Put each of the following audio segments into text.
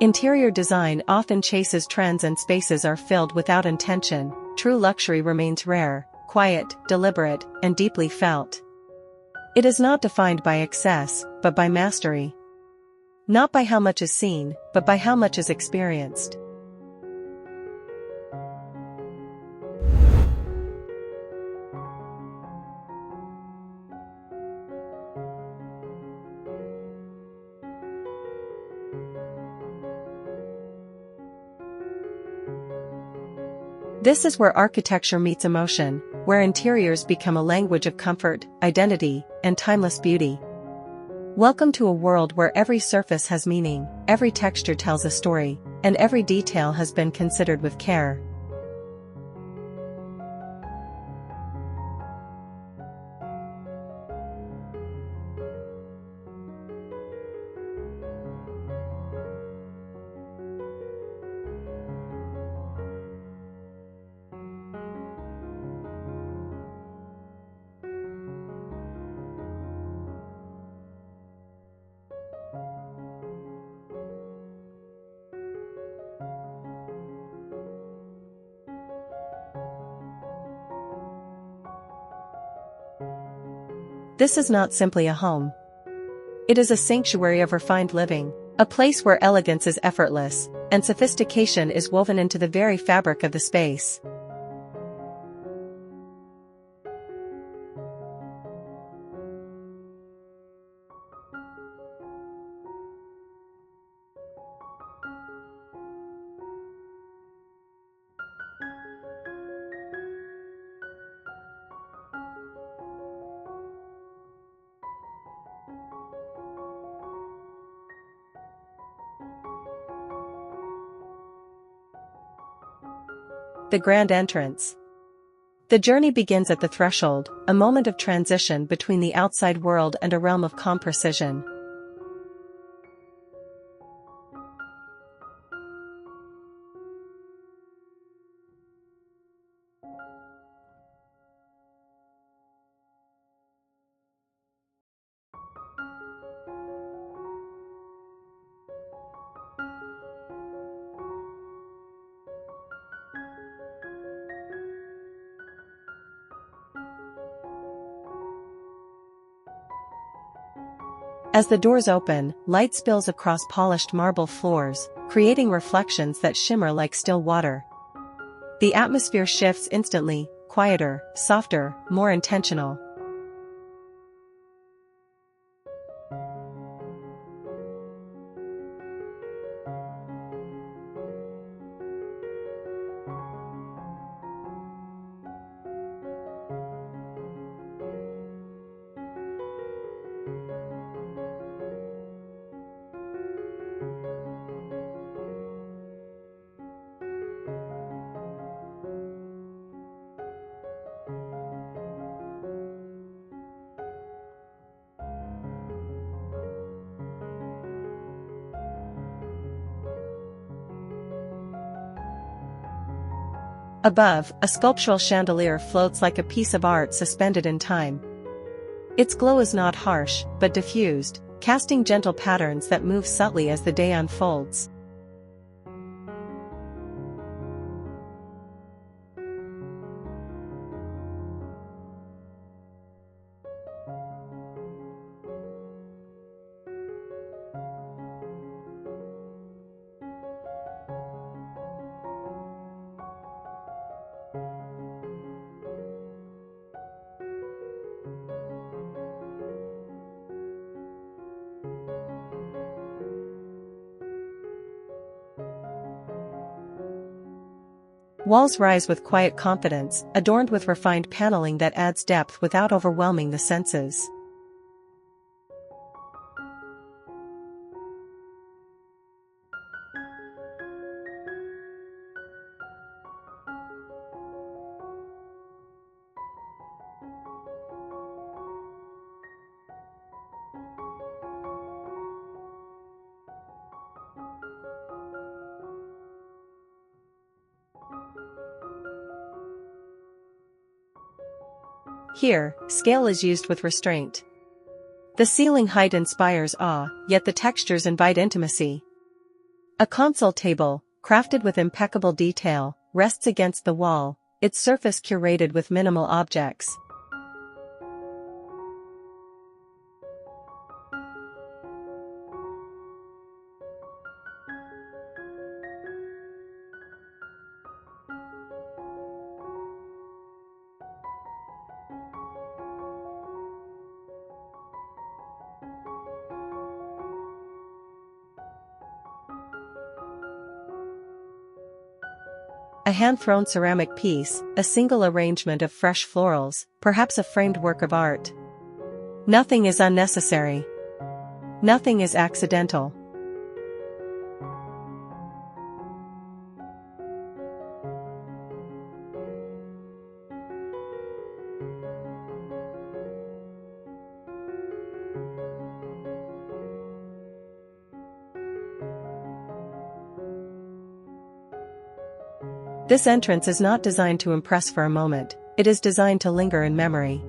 Interior design often chases trends and spaces are filled without intention. True luxury remains rare, quiet, deliberate, and deeply felt. It is not defined by excess, but by mastery. Not by how much is seen, but by how much is experienced. This is where architecture meets emotion, where interiors become a language of comfort, identity, and timeless beauty. Welcome to a world where every surface has meaning, every texture tells a story, and every detail has been considered with care. This is not simply a home. It is a sanctuary of refined living, a place where elegance is effortless, and sophistication is woven into the very fabric of the space. The grand entrance. The journey begins at the threshold, a moment of transition between the outside world and a realm of calm precision. As the doors open, light spills across polished marble floors, creating reflections that shimmer like still water. The atmosphere shifts instantly, quieter, softer, more intentional. Above, a sculptural chandelier floats like a piece of art suspended in time. Its glow is not harsh, but diffused, casting gentle patterns that move subtly as the day unfolds. Walls rise with quiet confidence, adorned with refined paneling that adds depth without overwhelming the senses. Here, scale is used with restraint. The ceiling height inspires awe, yet the textures invite intimacy. A console table, crafted with impeccable detail, rests against the wall, its surface curated with minimal objects. A hand-thrown ceramic piece, a single arrangement of fresh florals, perhaps a framed work of art. Nothing is unnecessary. Nothing is accidental. This entrance is not designed to impress for a moment, it is designed to linger in memory.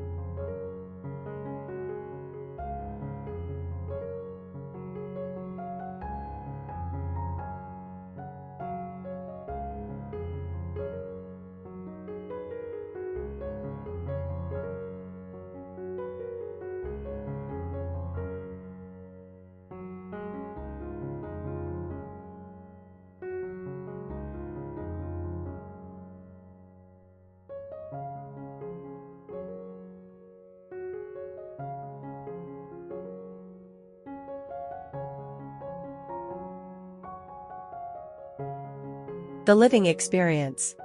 The living experience.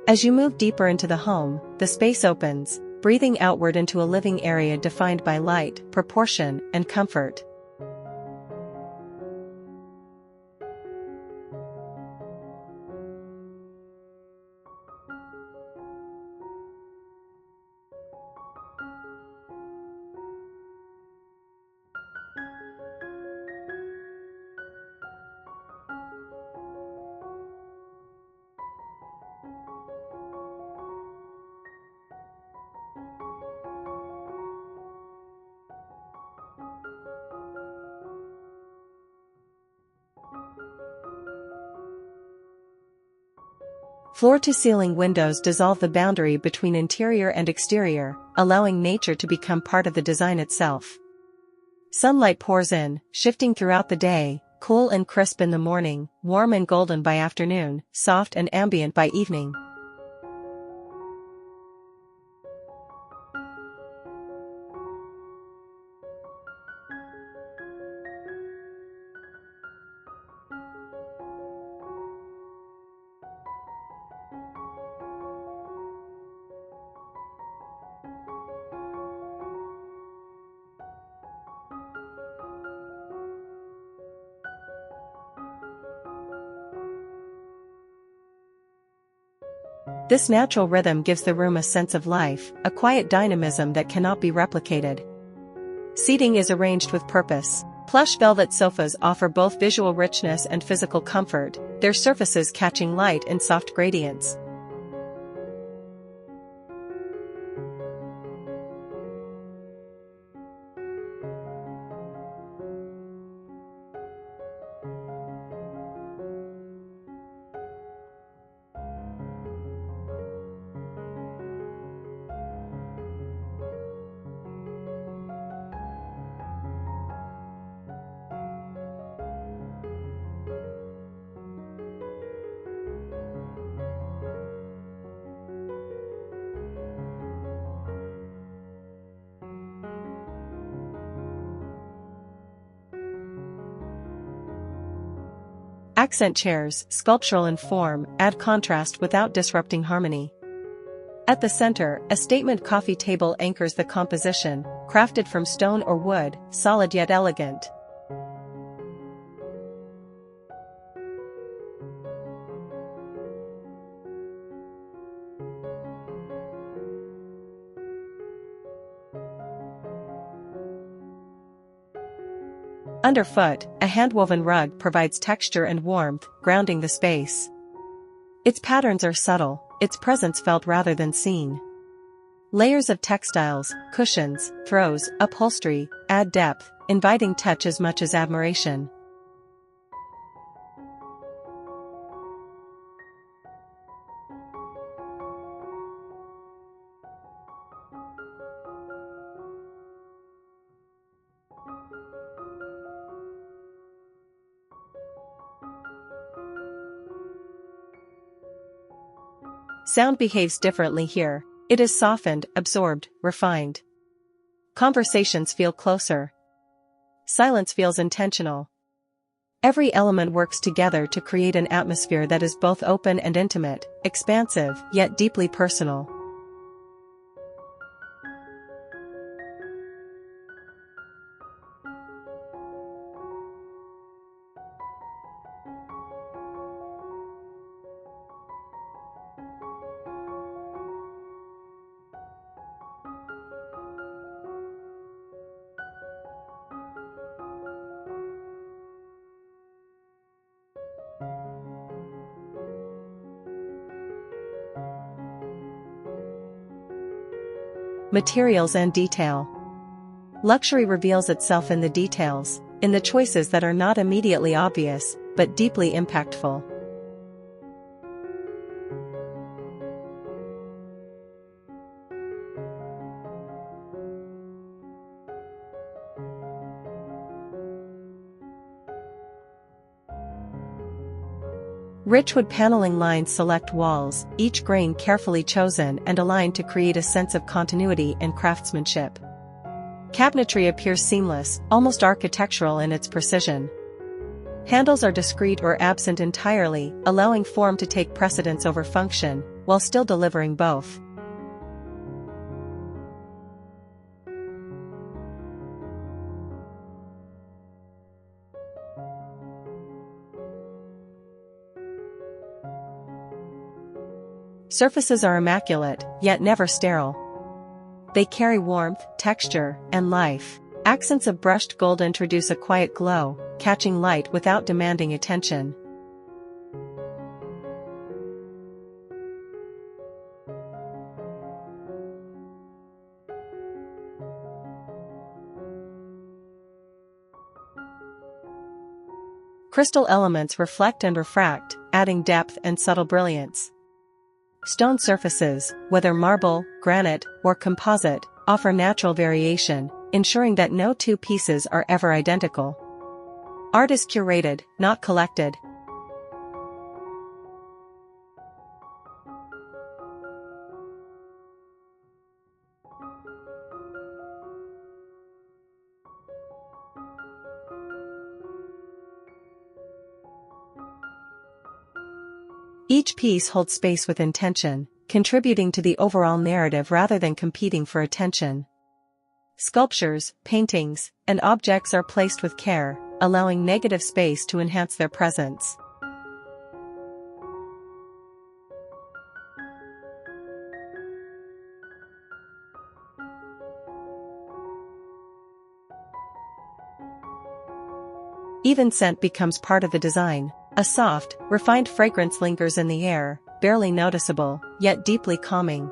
As you move deeper into the home, the space opens, breathing outward into a living area defined by light, proportion, and comfort. Floor-to-ceiling windows dissolve the boundary between interior and exterior, allowing nature to become part of the design itself. Sunlight pours in, shifting throughout the day, cool and crisp in the morning, warm and golden by afternoon, soft and ambient by evening. This natural rhythm gives the room a sense of life, a quiet dynamism that cannot be replicated. Seating is arranged with purpose. Plush velvet sofas offer both visual richness and physical comfort, their surfaces catching light in soft gradients. Accent chairs, sculptural in form, add contrast without disrupting harmony. At the center, a statement coffee table anchors the composition, crafted from stone or wood, solid yet elegant. Underfoot, a handwoven rug provides texture and warmth, grounding the space. Its patterns are subtle, its presence felt rather than seen. Layers of textiles, cushions, throws, upholstery, add depth, inviting touch as much as admiration. Sound behaves differently here. It is softened, absorbed, refined. Conversations feel closer. Silence feels intentional. Every element works together to create an atmosphere that is both open and intimate, expansive, yet deeply personal. Materials and detail. Luxury reveals itself in the details, in the choices that are not immediately obvious, but deeply impactful. Rich wood paneling lines select walls, each grain carefully chosen and aligned to create a sense of continuity and craftsmanship. Cabinetry appears seamless, almost architectural in its precision. Handles are discreet or absent entirely, allowing form to take precedence over function, while still delivering both. Surfaces are immaculate, yet never sterile. They carry warmth, texture, and life. Accents of brushed gold introduce a quiet glow, catching light without demanding attention. Crystal elements reflect and refract, adding depth and subtle brilliance. Stone surfaces, whether marble, granite, or composite, offer natural variation, ensuring that no two pieces are ever identical. Art is curated, not collected. Each piece holds space with intention, contributing to the overall narrative rather than competing for attention. Sculptures, paintings, and objects are placed with care, allowing negative space to enhance their presence. Even scent becomes part of the design. A soft, refined fragrance lingers in the air, barely noticeable, yet deeply calming.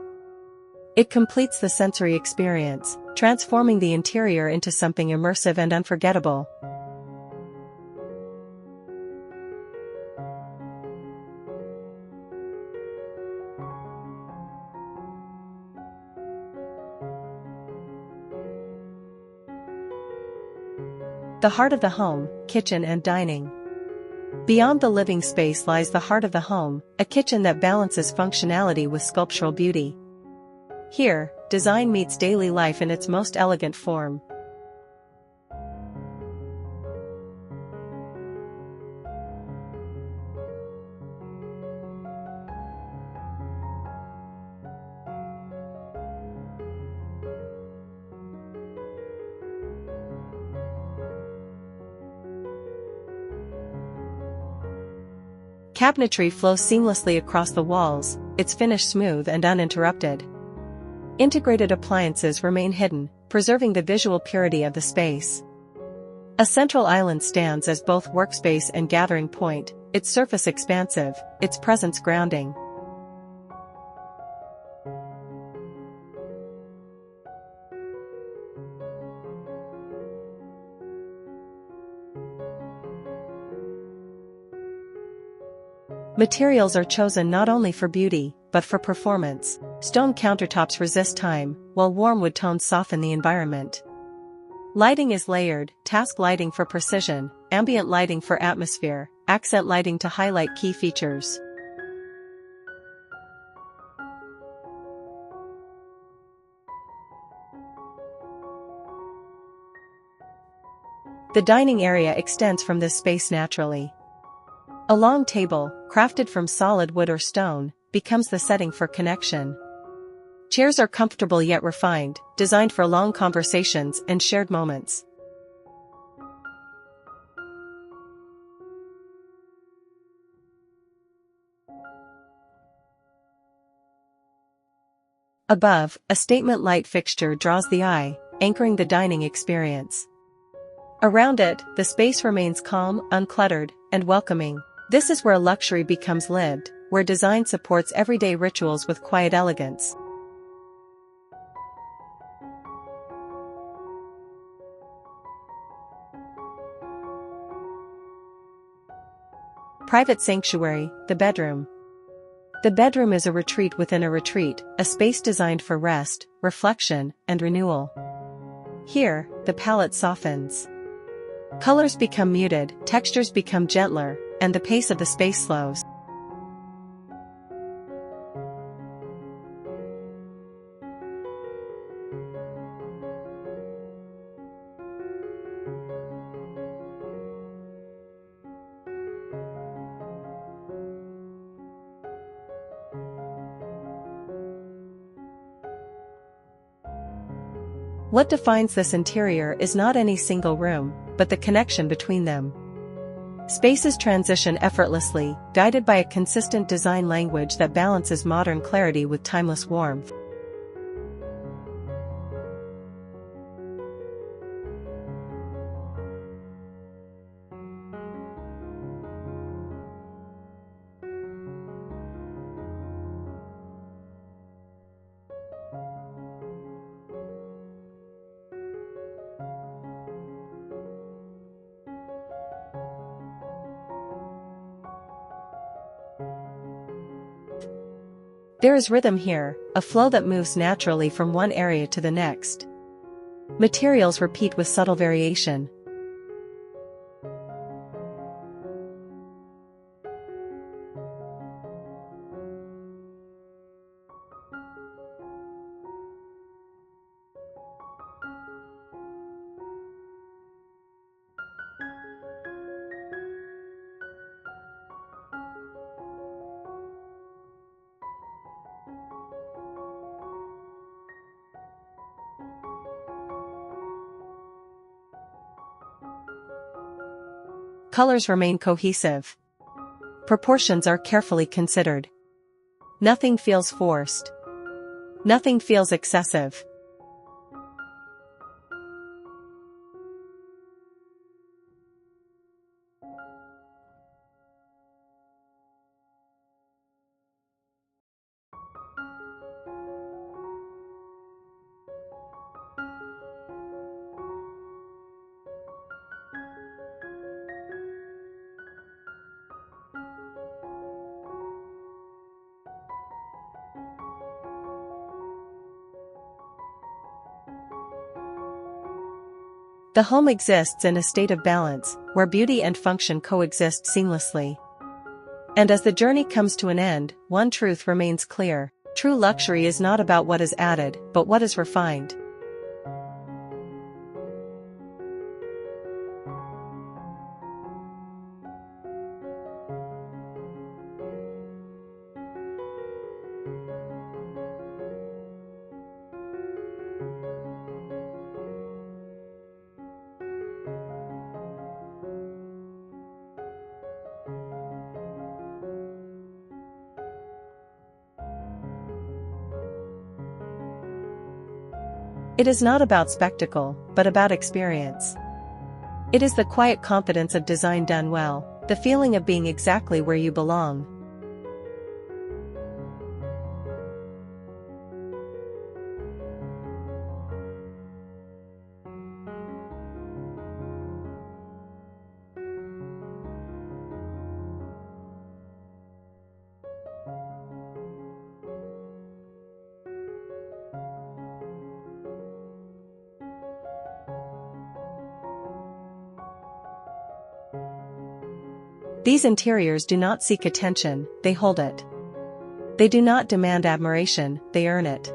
It completes the sensory experience, transforming the interior into something immersive and unforgettable. The heart of the home, kitchen and dining. Beyond the living space lies the heart of the home, a kitchen that balances functionality with sculptural beauty. Here, design meets daily life in its most elegant form. Cabinetry flows seamlessly across the walls, its finish smooth and uninterrupted. Integrated appliances remain hidden, preserving the visual purity of the space. A central island stands as both workspace and gathering point, its surface expansive, its presence grounding. Materials are chosen not only for beauty, but for performance. Stone countertops resist time, while warm wood tones soften the environment. Lighting is layered, task lighting for precision, ambient lighting for atmosphere, accent lighting to highlight key features. The dining area extends from this space naturally. A long table, crafted from solid wood or stone, becomes the setting for connection. Chairs are comfortable yet refined, designed for long conversations and shared moments. Above, a statement light fixture draws the eye, anchoring the dining experience. Around it, the space remains calm, uncluttered, and welcoming. This is where luxury becomes lived, where design supports everyday rituals with quiet elegance. Private sanctuary, the bedroom. The bedroom is a retreat within a retreat, a space designed for rest, reflection, and renewal. Here, the palette softens. Colors become muted, textures become gentler, and the pace of the space slows. What defines this interior is not any single room, but the connection between them. Spaces transition effortlessly, guided by a consistent design language that balances modern clarity with timeless warmth. There is rhythm here, a flow that moves naturally from one area to the next. Materials repeat with subtle variation. Colors remain cohesive. Proportions are carefully considered. Nothing feels forced. Nothing feels excessive. The home exists in a state of balance, where beauty and function coexist seamlessly. And as the journey comes to an end, one truth remains clear: true luxury is not about what is added, but what is refined. It is not about spectacle, but about experience. It is the quiet confidence of design done well, the feeling of being exactly where you belong. These interiors do not seek attention, they hold it. They do not demand admiration, they earn it.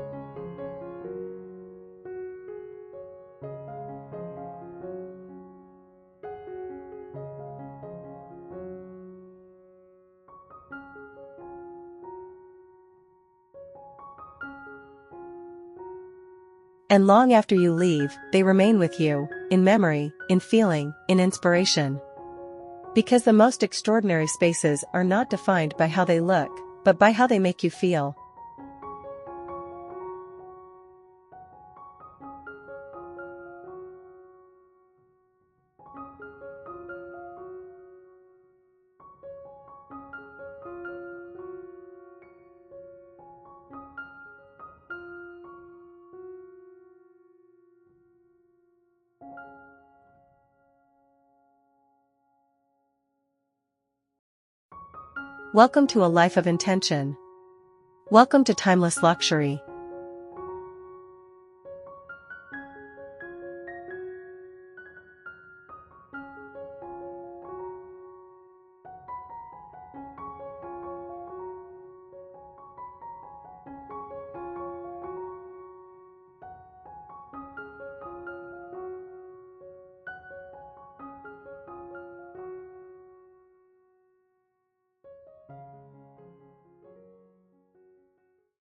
And long after you leave, they remain with you, in memory, in feeling, in inspiration. Because the most extraordinary spaces are not defined by how they look, but by how they make you feel. Welcome to a life of intention. Welcome to timeless luxury.